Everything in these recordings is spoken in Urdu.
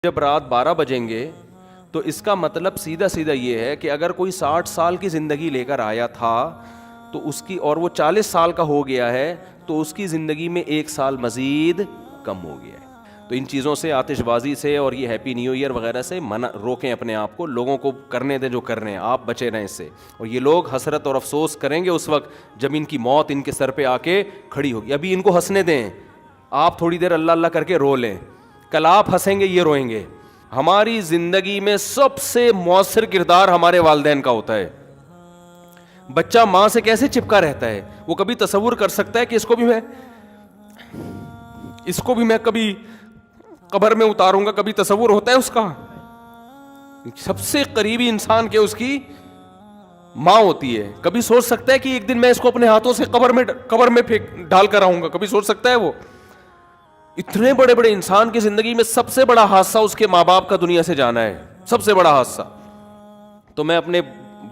جب رات 12 بجیں گے تو اس کا مطلب سیدھا سیدھا یہ ہے کہ اگر کوئی 60 سال کی زندگی لے کر آیا تھا تو اس کی، اور وہ 40 سال کا ہو گیا ہے تو اس کی زندگی میں 1 سال مزید کم ہو گیا ہے. تو ان چیزوں سے، آتش بازی سے اور یہ ہیپی نیو ایئر وغیرہ سے روکیں اپنے آپ کو. لوگوں کو کرنے دیں جو کر رہے ہیں، آپ بچے رہیں اس سے. اور یہ لوگ حسرت اور افسوس کریں گے اس وقت جب ان کی موت ان کے سر پہ آ کے کھڑی ہوگی. ابھی ان کو ہنسنے دیں، آپ تھوڑی دیر اللہ اللہ کر کے رو لیں. کل آپ ہنسیں گے، یہ روئیں گے. ہماری زندگی میں سب سے مؤثر کردار ہمارے والدین کا ہوتا ہے. بچہ ماں سے کیسے چپکا رہتا ہے، وہ کبھی تصور کر سکتا ہے کہ اس کو بھی میں کبھی قبر میں اتاروں گا؟ کبھی تصور ہوتا ہے اس کا؟ سب سے قریبی انسان کے اس کی ماں ہوتی ہے. کبھی سوچ سکتا ہے کہ ایک دن میں اس کو اپنے ہاتھوں سے قبر میں ڈال کر آؤں گا؟ کبھی سوچ سکتا ہے وہ؟ اتنے بڑے بڑے انسان کی زندگی میں سب سے بڑا حادثہ اس کے ماں باپ کا دنیا سے جانا ہے، سب سے بڑا حادثہ. تو میں اپنے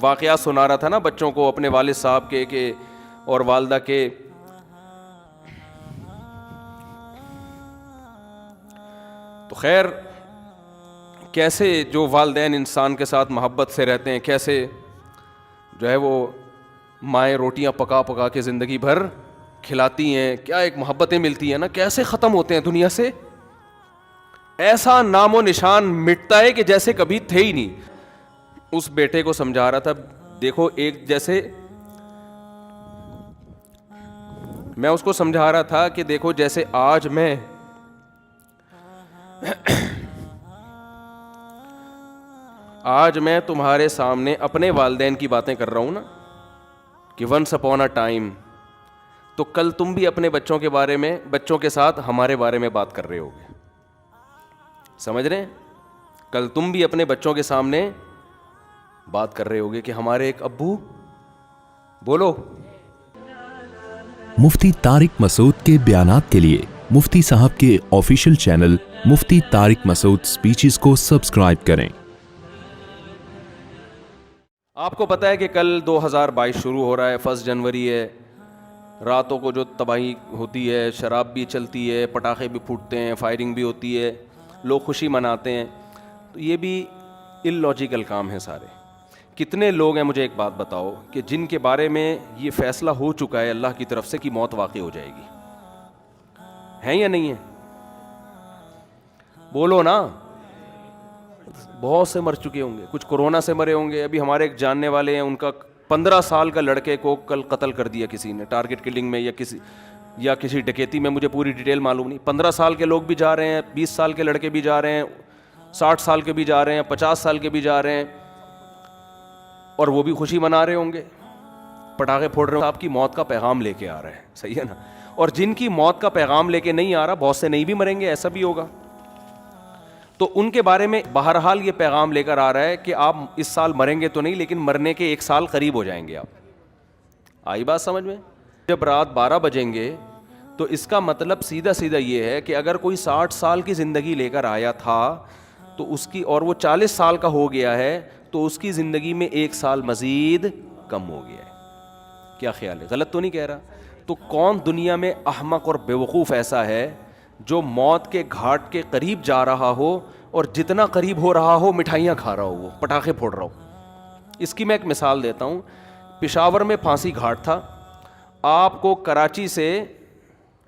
واقعات سنا رہا تھا نا بچوں کو، اپنے والد صاحب کے اور والدہ کے. تو خیر، کیسے جو والدین انسان کے ساتھ محبت سے رہتے ہیں، کیسے جو ہے وہ مائیں روٹیاں پکا پکا کے زندگی بھر کھلاتی ہیں، کیا ایک محبتیں ملتی ہیں نا، کیسے ختم ہوتے ہیں دنیا سے. ایسا نام و نشان مٹتا ہے کہ جیسے کبھی تھے ہی نہیں. اس بیٹے کو سمجھا رہا تھا، دیکھو ایک جیسے میں اس کو سمجھا رہا تھا کہ دیکھو جیسے آج میں تمہارے سامنے اپنے والدین کی باتیں کر رہا ہوں نا کہ ونس اپون اے ٹائم، تو کل تم بھی اپنے بچوں کے بارے میں، بچوں کے ساتھ ہمارے بارے میں بات کر رہے ہوگے. سمجھ رہے ہیں؟ کل تم بھی اپنے بچوں کے سامنے بات کر رہے ہوگے کہ ہمارے ایک ابو. بولو. مفتی طارق مسعود کے بیانات کے لیے مفتی صاحب کے آفیشیل چینل مفتی طارق مسعود سپیچز کو سبسکرائب کریں. آپ کو پتا ہے کہ کل 2022 شروع ہو رہا ہے، 1 جنوری ہے. راتوں کو جو تباہی ہوتی ہے، شراب بھی چلتی ہے، پٹاخے بھی پھوٹتے ہیں، فائرنگ بھی ہوتی ہے، لوگ خوشی مناتے ہیں. تو یہ بھی ان لاجیکل کام ہیں سارے. کتنے لوگ ہیں، مجھے ایک بات بتاؤ، کہ جن کے بارے میں یہ فیصلہ ہو چکا ہے اللہ کی طرف سے کہ موت واقع ہو جائے گی؟ ہیں یا نہیں ہیں؟ بولو نا. بہت سے مر چکے ہوں گے، کچھ کورونا سے مرے ہوں گے. ابھی ہمارے ایک جاننے والے ہیں، ان کا 15 سال کا لڑکے کو کل قتل کر دیا کسی نے، ٹارگٹ کلنگ میں یا کسی ڈکیتی میں. مجھے پوری ڈیٹیل معلوم نہیں. 15 سال کے لوگ بھی جا رہے ہیں، 20 سال کے لڑکے بھی جا رہے ہیں، 60 سال کے بھی جا رہے ہیں، 50 سال کے بھی جا رہے ہیں، اور وہ بھی خوشی منا رہے ہوں گے، پٹاخے پھوڑ رہے ہوں. آپ کی موت کا پیغام لے کے آ رہا ہے، صحیح ہے نا؟ اور جن کی موت کا پیغام لے کے نہیں آ رہا، بہت سے نہیں بھی مریں گے، ایسا بھی ہوگا. تو ان کے بارے میں بہرحال یہ پیغام لے کر آ رہا ہے کہ آپ اس سال مریں گے تو نہیں، لیکن مرنے کے 1 سال قریب ہو جائیں گے آپ. آئی بات سمجھ میں؟ جب رات 12 بجیں گے تو اس کا مطلب سیدھا سیدھا یہ ہے کہ اگر کوئی 60 سال کی زندگی لے کر آیا تھا تو اس کی، اور وہ 40 سال کا ہو گیا ہے تو اس کی زندگی میں 1 سال مزید کم ہو گیا ہے. کیا خیال ہے؟ غلط تو نہیں کہہ رہا؟ تو کون دنیا میں احمق اور بیوقوف ایسا ہے جو موت کے گھاٹ کے قریب جا رہا ہو اور جتنا قریب ہو رہا ہو مٹھائیاں کھا رہا ہو، وہ پٹاخے پھوڑ رہا ہو؟ اس کی میں ایک مثال دیتا ہوں. پشاور میں پھانسی گھاٹ تھا. آپ کو کراچی سے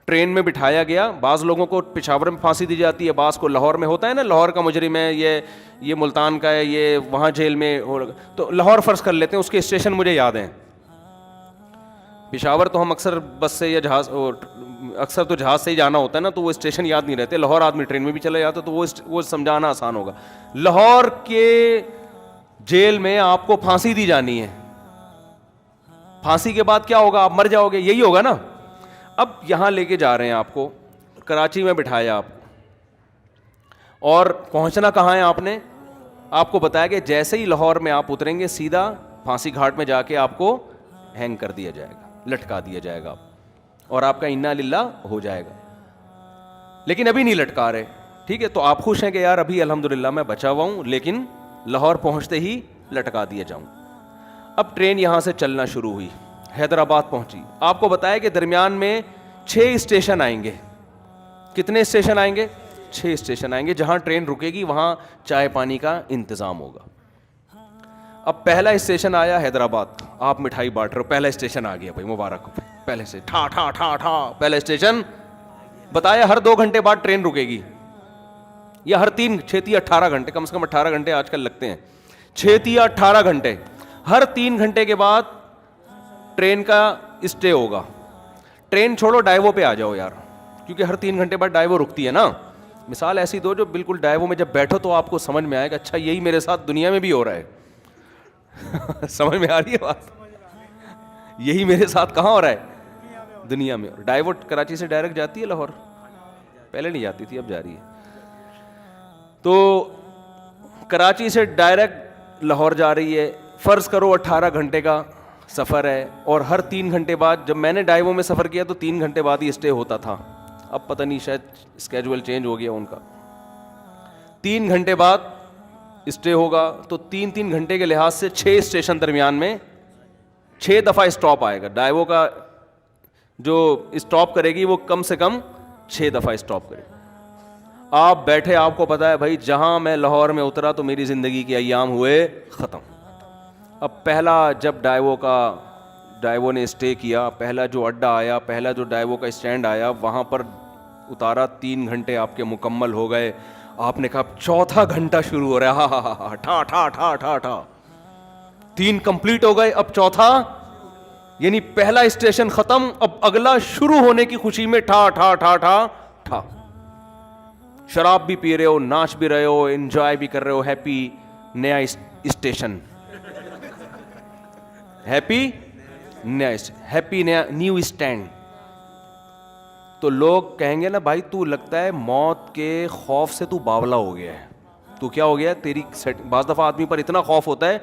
ٹرین میں بٹھایا گیا. بعض لوگوں کو پشاور میں پھانسی دی جاتی ہے، بعض کو لاہور میں. ہوتا ہے نا، لاہور کا مجرم ہے، یہ ملتان کا ہے، یہ وہاں جیل میں تو لاہور فرض کر لیتے ہیں. اس کے اسٹیشن مجھے یاد ہیں. پشاور تو ہم اکثر بس سے یا اکثر تو جہاز سے ہی جانا ہوتا ہے نا، تو وہ اسٹیشن یاد نہیں رہتے. لاہور آدمی ٹرین میں بھی چلا جاتا تو وہ سمجھانا آسان ہوگا. لاہور کے جیل میں آپ کو پھانسی دی جانی ہے. پھانسی کے بعد کیا ہوگا؟ آپ مر جاؤ گے، یہی ہوگا نا. اب یہاں لے کے جا رہے ہیں آپ کو، کراچی میں بٹھایا آپ کو، اور پہنچنا کہاں ہے آپ نے؟ آپ کو بتایا کہ جیسے ہی لاہور میں آپ اتریں گے سیدھا پھانسی گھاٹ میں جا کے آپ کو ہینگ کر دیا جائے گا، لٹکا دیا جائے گا، اور آپ کا انا للہ ہو جائے گا. لیکن ابھی نہیں لٹکا رہے، ٹھیک ہے؟ تو آپ خوش ہیں کہ یار ابھی الحمدللہ میں بچا ہوا ہوں، لیکن لاہور پہنچتے ہی لٹکا دیا جاؤں. اب ٹرین یہاں سے چلنا شروع ہوئی، حیدرآباد پہنچی. آپ کو بتایا کہ درمیان میں 6 اسٹیشن آئیں گے. کتنے اسٹیشن آئیں گے؟ 6 اسٹیشن آئیں گے, جہاں ٹرین رکے گی وہاں چائے پانی کا انتظام ہوگا. اب پہلا اسٹیشن آیا حیدرآباد, آپ مٹھائی بانٹ رہے ہو, پہلا اسٹیشن آ گیا بھائی, مبارک ہو, پہلے سے ٹھا ٹھا ٹھا ٹھا پہلا اسٹیشن بتایا. ہر 2 گھنٹے بعد ٹرین رکے گی, یا ہر 18 گھنٹے, کم سے کم 18 گھنٹے آج کل لگتے ہیں, 18 گھنٹے, ہر 3 گھنٹے کے بعد ٹرین کا اسٹے ہوگا. ٹرین چھوڑو, ڈائیو پہ آ جاؤ یار, کیونکہ ہر 3 گھنٹے بعد ڈائیو رکتی ہے نا. مثال ایسی دو جو بالکل ڈائیو میں جب بیٹھو تو آپ کو سمجھ میں آئے گا اچھا یہی میرے ساتھ دنیا میں بھی ہو رہا ہے. سمجھ میں آ رہی ہے بات, یہی میرے ساتھ کہاں ہو رہا ہے, دنیا میں. ڈائیو کراچی سے ڈائریکٹ جاتی ہے لاہور, پہلے نہیں جاتی تھی, اب جا رہی ہے. تو کراچی سے ڈائریکٹ لاہور جا رہی ہے, فرض کرو 18 گھنٹے کا سفر ہے, اور ہر 3 گھنٹے بعد, جب میں نے ڈائیو میں سفر کیا تو 3 گھنٹے بعد ہی اسٹے ہوتا تھا, اب پتہ نہیں شاید اسکیجول چینج ہو گیا ان کا. 3 گھنٹے بعد اسٹے ہوگا, تو 3 گھنٹے کے لحاظ سے 6 اسٹیشن درمیان میں 6 دفعہ اسٹاپ آئے گا. ڈائیو کا جو اسٹاپ کرے گی وہ کم سے کم 6 دفعہ اسٹاپ کرے گی. آپ بیٹھے, آپ کو پتا ہے بھائی جہاں میں لاہور میں اترا تو میری زندگی کے ایام ہوئے ختم. اب پہلا جب ڈائیو نے اسٹے کیا, پہلا جو اڈا آیا, پہلا جو ڈائیو کا اسٹینڈ آیا, وہاں پر اتارا, 3 گھنٹے آپ کے مکمل ہو گئے. آپ نے کہا 4تھا گھنٹہ شروع ہو رہا ہے, ہاں ہاں ہاں ٹھا ٹھا ٹھا ٹھا ٹھا, 3 کمپلیٹ ہو گئے, اب 4تھا, یعنی پہلا اسٹیشن ختم, اب اگلا شروع ہونے کی خوشی میں ٹھا ٹھا ٹھا ٹھا ٹھا. شراب بھی پی رہے ہو, ناچ بھی رہے ہو, انجوائے بھی کر رہے ہو, ہیپی نیا اسٹیشن, ہیپی نیا نیو اسٹینڈ. تو لوگ کہیں گے نا بھائی تو لگتا ہے موت کے خوف سے تو باولا ہو گیا ہے, تو کیا ہو گیا تیری. بعض دفعہ آدمی پر اتنا خوف ہوتا ہے,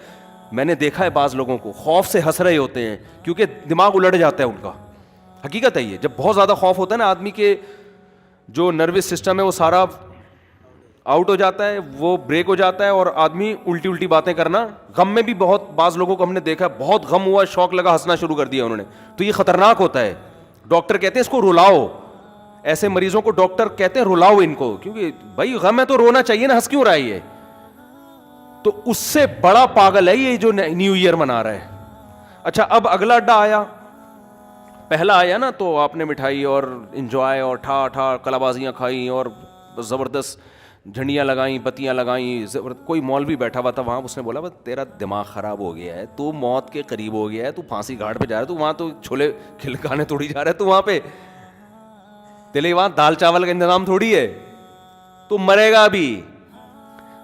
میں نے دیکھا ہے بعض لوگوں کو خوف سے ہنس رہے ہوتے ہیں کیونکہ دماغ الٹ جاتا ہے ان کا. حقیقت ہے یہ, جب بہت زیادہ خوف ہوتا ہے نا آدمی کے جو نروس سسٹم ہے وہ سارا آؤٹ ہو جاتا ہے, وہ بریک ہو جاتا ہے, اور آدمی الٹی باتیں کرنا. غم میں بھی بہت بعض لوگوں کو ہم نے دیکھا, بہت غم ہوا, شوق لگا, ہنسنا شروع کر دیا انہوں نے, تو یہ خطرناک ہوتا ہے. ڈاکٹر کہتے ہیں اس کو رلاؤ, ایسے مریضوں کو ڈاکٹر کہتے ہیں رلاؤ ان کو, کیونکہ بھائی غم ہے تو رونا چاہیے نا, ہنس کیوں رہا ہے یہ. تو اس سے بڑا پاگل ہے یہ جو نیو ایئر منا رہا ہے. اچھا اب اگلا اڈا آیا, پہلا آیا نا تو آپ نے مٹھائی اور انجوائے اور ٹھا ٹھا کلابازیاں کھائیں اور زبردست جھنڈیاں لگائیں, بتیاں لگائیں. کوئی مولوی بیٹھا ہوا تھا وہاں, اس نے بولا بس تیرا دماغ خراب ہو گیا ہے, تو موت کے قریب ہو گیا ہے, تو پھانسی گھاٹ پہ جا رہا ہے, تو وہاں تو چھولے کھلکانے توڑی جا رہا ہے, تو وہاں پہ تیرے وہاں دال چاول کا انتظام تھوڑی ہے, تو مرے گا ابھی.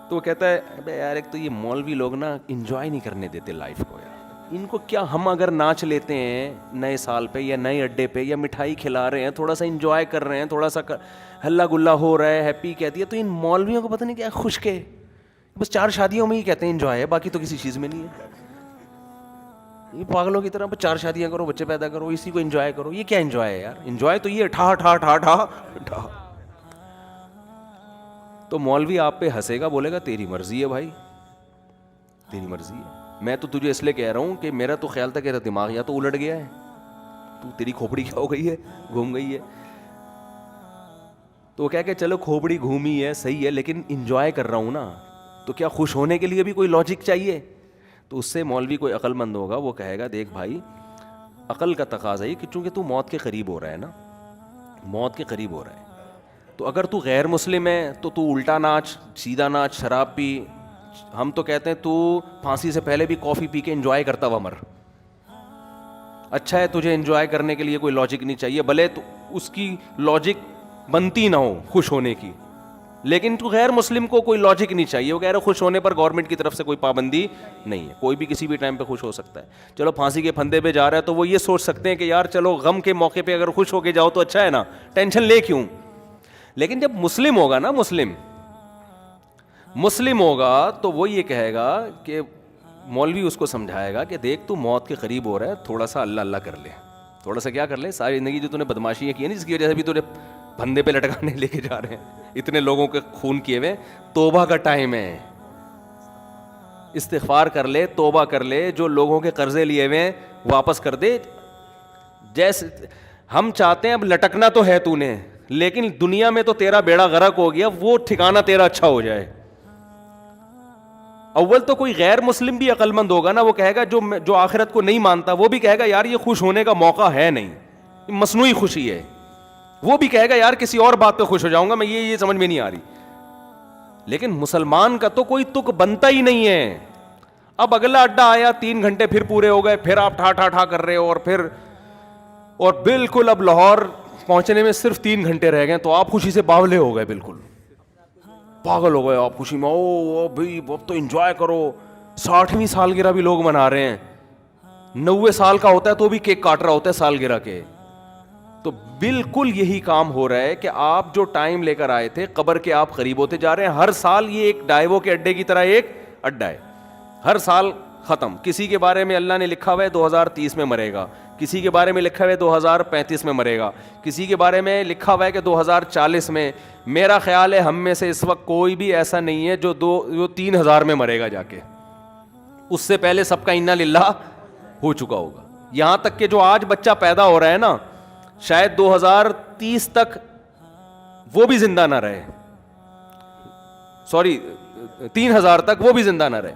تو وہ کہتا ہے ابے یار ایک تو یہ مولوی لوگ نا انجوائے نہیں کرنے دیتے لائف کو یار, ان کو کیا, ہم اگر ناچ لیتے ہیں نئے سال پہ یا نئے اڈے پہ یا مٹھائی کھلا رہے ہیں, تھوڑا سا انجوائے کر رہے ہیں, تھوڑا سا ہلا گلا ہو رہا ہے, ہیپی کہتی ہے, تو ان مولویوں کو پتہ نہیں کیا خشک ہے, بس 4 شادیوں میں ہی کہتے ہیں انجوائے ہے, باقی تو کسی چیز میں نہیں ہے. یہ پاگلوں کی طرح 4 شادیاں کرو, بچے پیدا کرو, اسی کو انجوائے کرو. یہ کیا انجوائے ہے یار, انجوائے تو یہ ٹھا ٹھا ٹھا ٹھا ٹھا. تو مولوی آپ پہ ہنسے گا, بولے گا تیری مرضی ہے بھائی, تیری مرضی ہے. میں تو تجھے اس لیے کہہ رہا ہوں کہ میرا تو خیال تھا کہ دماغ یا تو الٹ گیا ہے, تو تیری کھوپڑی کیا ہو گئی ہے, گھوم گئی ہے. تو کہہ کہ چلو کھوپڑی گھومی ہے صحیح ہے, لیکن انجوائے کر رہا ہوں نا, تو کیا خوش ہونے کے لیے بھی کوئی لاجک چاہیے. تو اس سے مولوی کوئی عقل مند ہوگا, وہ کہے گا دیکھ بھائی عقل کا تقاضا ہے کہ چونکہ تو موت کے قریب ہو رہا ہے نا, موت کے قریب ہو رہا ہے, تو اگر تو غیر مسلم ہے تو الٹا ناچ, سیدھا ناچ, شراب پی. ہم تو کہتے ہیں تو پھانسی سے پہلے بھی کافی پی کے انجوائے کرتا ہوا مر. اچھا ہے, تجھے انجوائے کرنے کے لیے کوئی لاجک نہیں چاہیے, بھلے تو اس کی لاجک بنتی نہ ہو خوش ہونے کی, لیکن تو غیر مسلم کو کوئی لاجک نہیں چاہیے. وہ کہہ رہے خوش ہونے پر گورنمنٹ کی طرف سے کوئی پابندی نہیں ہے, کوئی بھی کسی بھی ٹائم پہ خوش ہو سکتا ہے. چلو پھانسی کے پھندے پہ جا رہا ہے تو وہ یہ سوچ سکتے ہیں کہ یار چلو غم کے موقع پہ اگر خوش ہو کے جاؤ تو اچھا ہے نا, ٹینشن لے کیوں. لیکن جب مسلم ہوگا نا, مسلم ہوگا تو وہ یہ کہے گا کہ مولوی اس کو سمجھائے گا کہ دیکھ تو موت کے قریب ہو رہا ہے, تھوڑا سا اللہ اللہ کر لے, تھوڑا سا کیا کر لے, ساری زندگی جو تو نے بدماشیاں کی ہیں جس کی وجہ سے بھی تو نے پھندے پہ لٹکانے لے کے جا رہے ہیں, اتنے لوگوں کے خون کیے ہوئے, توبہ کا ٹائم ہے, استغفار کر لے, توبہ کر لے, جو لوگوں کے قرضے لیے ہوئے واپس کر دے. جیسے ہم چاہتے ہیں اب لٹکنا تو ہے تو نے, لیکن دنیا میں تو تیرا بیڑا غرق ہو گیا, وہ ٹھکانہ تیرا اچھا ہو جائے. اول تو کوئی غیر مسلم بھی عقل مند ہوگا نا, وہ کہے گا جو آخرت کو نہیں مانتا, وہ بھی کہے گا یار یہ خوش ہونے کا موقع ہے نہیں, مصنوعی خوشی ہے. وہ بھی کہے گا یار کسی اور بات پہ خوش ہو جاؤں گا میں, یہ سمجھ میں نہیں آ رہی. لیکن مسلمان کا تو کوئی تک بنتا ہی نہیں ہے. اب اگلا اڈا آیا, 3 گھنٹے پھر پورے ہو گئے, پھر آپ ٹھا ٹھا ٹھا کر رہے ہو, اور بالکل اب لاہور پہنچنے میں صرف 3 گھنٹے رہ گئے, تو آپ خوشی سے باولے ہو گئے, بالکل پاگل ہو گئے آپ خوشی میں. او بھائی اب تو انجوائے کرو, 60ویں سالگرہ بھی لوگ منا رہے ہیں, 90 سال کا ہوتا ہے تو بھی کیک کاٹ رہا ہوتا ہے سالگرہ کے. تو بالکل یہی کام ہو رہا ہے کہ آپ جو ٹائم لے کر آئے تھے قبر کے, آپ قریب ہوتے جا رہے ہیں. ہر سال یہ ایک ڈائیوو کے اڈے کی طرح ایک اڈا ہے, ہر سال ختم. کسی کے بارے میں اللہ نے لکھا ہوا ہے 2030 میں مرے گا, کسی کے بارے میں لکھا ہوا ہے 2035 میں مرے گا, کسی کے بارے میں لکھا ہوا ہے کہ 2040 میں. میرا خیال ہے ہم میں سے اس وقت کوئی بھی ایسا نہیں ہے جو 3000 میں مرے گا جا کے, اس سے پہلے سب کا انا للہ ہو چکا ہوگا. یہاں تک کہ جو آج بچہ پیدا ہو رہا ہے نا, شاید 2030 تک وہ بھی زندہ نہ رہے, 3000 تک وہ بھی زندہ نہ رہے.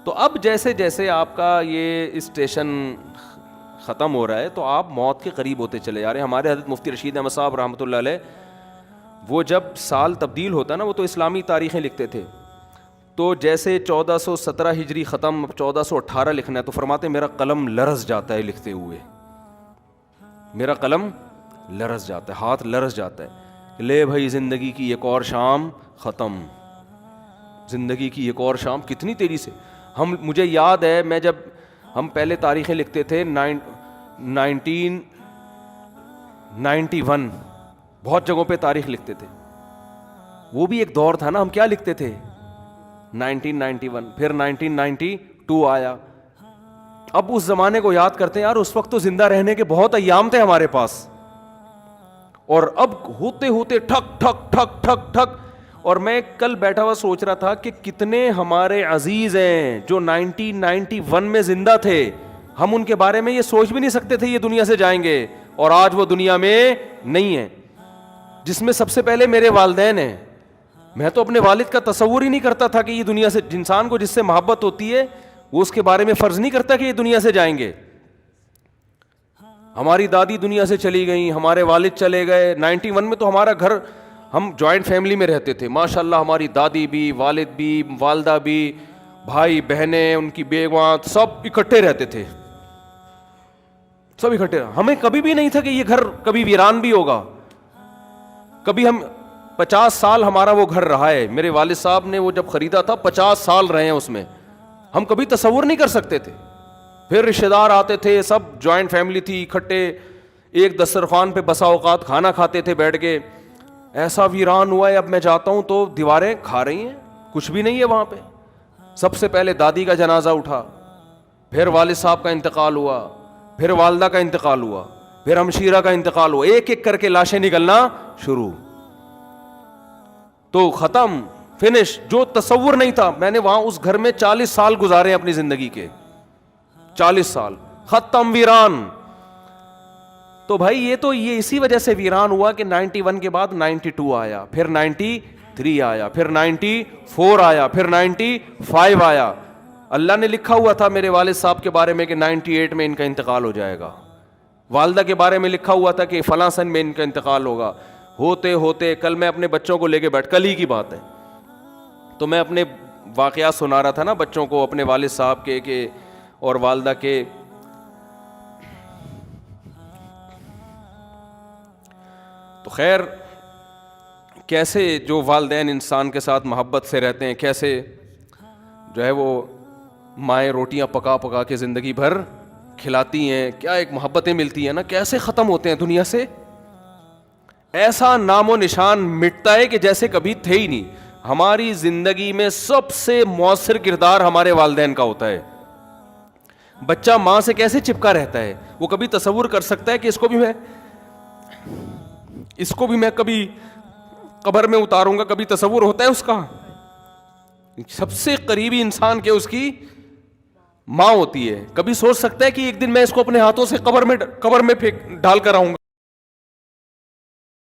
تو اب جیسے جیسے آپ کا یہ اسٹیشن ختم ہو رہا ہے تو آپ موت کے قریب ہوتے چلے جا رہے ہیں. ہمارے حضرت مفتی رشید احمد صاحب رحمۃ اللہ علیہ, وہ جب سال تبدیل ہوتا نا, وہ تو اسلامی تاریخیں لکھتے تھے, تو جیسے 1417 ہجری ختم, 1418 لکھنا ہے, تو فرماتے میرا قلم لرز جاتا ہے لکھتے ہوئے, میرا قلم لرز جاتا ہے, ہاتھ لرز جاتا ہے. لے بھائی زندگی کی ایک اور شام ختم, زندگی کی ایک اور شام کتنی تیزی سے. مجھے یاد ہے میں جب ہم پہلے تاریخیں لکھتے تھے 1991, بہت جگہوں پہ تاریخ لکھتے تھے, وہ بھی ایک دور تھا نا. ہم کیا لکھتے تھے 1991, پھر 1992 آیا. اب اس زمانے کو یاد کرتے ہیں, یار اس وقت تو زندہ رہنے کے بہت ایام تھے ہمارے پاس, اور اب ہوتے ہوتے ٹھک ٹھک ٹھک ٹھک ٹھک. اور میں کل بیٹھا ہوا سوچ رہا تھا کہ کتنے ہمارے عزیز ہیں جو 1991 میں زندہ تھے, ہم ان کے بارے میں یہ سوچ بھی نہیں سکتے تھے یہ دنیا سے جائیں گے, اور آج وہ دنیا میں نہیں ہیں. جس میں سب سے پہلے میرے والدین ہیں. میں تو اپنے والد کا تصور ہی نہیں کرتا تھا کہ یہ دنیا سے, انسان کو جس سے محبت ہوتی ہے وہ اس کے بارے میں فرض نہیں کرتا کہ یہ دنیا سے جائیں گے. ہماری دادی دنیا سے چلی گئیں, ہمارے والد چلے گئے. 91 میں تو ہمارا گھر, ہم جوائنٹ فیملی میں رہتے تھے ماشاءاللہ, ہماری دادی بھی, والد بھی, والدہ بھی, بھائی بہنیں, ان کی بیویاں, سب اکٹھے رہتے تھے, سب اکٹھے. ہمیں کبھی بھی نہیں تھا کہ یہ گھر کبھی ویران بھی ہوگا. کبھی ہم 50 سال ہمارا وہ گھر رہا ہے, میرے والد صاحب نے وہ جب خریدا تھا 50 سال رہے ہیں اس میں, ہم کبھی تصور نہیں کر سکتے تھے. پھر رشتے دار آتے تھے, سب جوائنٹ فیملی تھی, اکٹھے ایک دسترخوان پہ بسا اوقات کھانا کھاتے تھے بیٹھ کے. ایسا ویران ہوا ہے, اب میں جاتا ہوں تو دیواریں کھا رہی ہیں, کچھ بھی نہیں ہے وہاں پہ. سب سے پہلے دادی کا جنازہ اٹھا, پھر والد صاحب کا انتقال ہوا, پھر والدہ کا انتقال ہوا, پھر ہمشیرہ کا انتقال ہوا, ایک ایک کر کے لاشیں نکلنا شروع. تو ختم, فنش. جو تصور نہیں تھا, میں نے وہاں اس گھر میں 40 سال گزارے اپنی زندگی کے, 40 سال ختم, ویران. تو بھائی یہ اسی وجہ سے ویران ہوا کہ 91 کے بعد 92 آیا, پھر 93 آیا, پھر 94 آیا, پھر 95 آیا. اللہ نے لکھا ہوا تھا میرے والد صاحب کے بارے میں کہ 98 میں ان کا انتقال ہو جائے گا. والدہ کے بارے میں لکھا ہوا تھا کہ فلاں سن میں ان کا انتقال ہوگا. ہوتے ہوتے کل میں اپنے بچوں کو لے کے کل ہی کی بات ہے, تو میں اپنے واقعات سنا رہا تھا نا بچوں کو, اپنے والد صاحب کے اور والدہ کے. تو خیر, کیسے جو والدین انسان کے ساتھ محبت سے رہتے ہیں, کیسے جو ہے وہ مائیں روٹیاں پکا پکا کے زندگی بھر کھلاتی ہیں, کیا ایک محبتیں ملتی ہیں نا, کیسے ختم ہوتے ہیں دنیا سے. ایسا نام و نشان مٹتا ہے کہ جیسے کبھی تھے ہی نہیں. ہماری زندگی میں سب سے مؤثر کردار ہمارے والدین کا ہوتا ہے. بچہ ماں سے کیسے چپکا رہتا ہے, وہ کبھی تصور کر سکتا ہے کہ اس کو بھی میں کبھی قبر میں اتاروں گا, کبھی تصور ہوتا ہے اس کا. سب سے قریبی انسان کے اس کی ماں ہوتی ہے. کبھی سوچ سکتا ہے کہ ایک دن میں اس کو اپنے ہاتھوں سے قبر میں ڈال کر آؤں گا.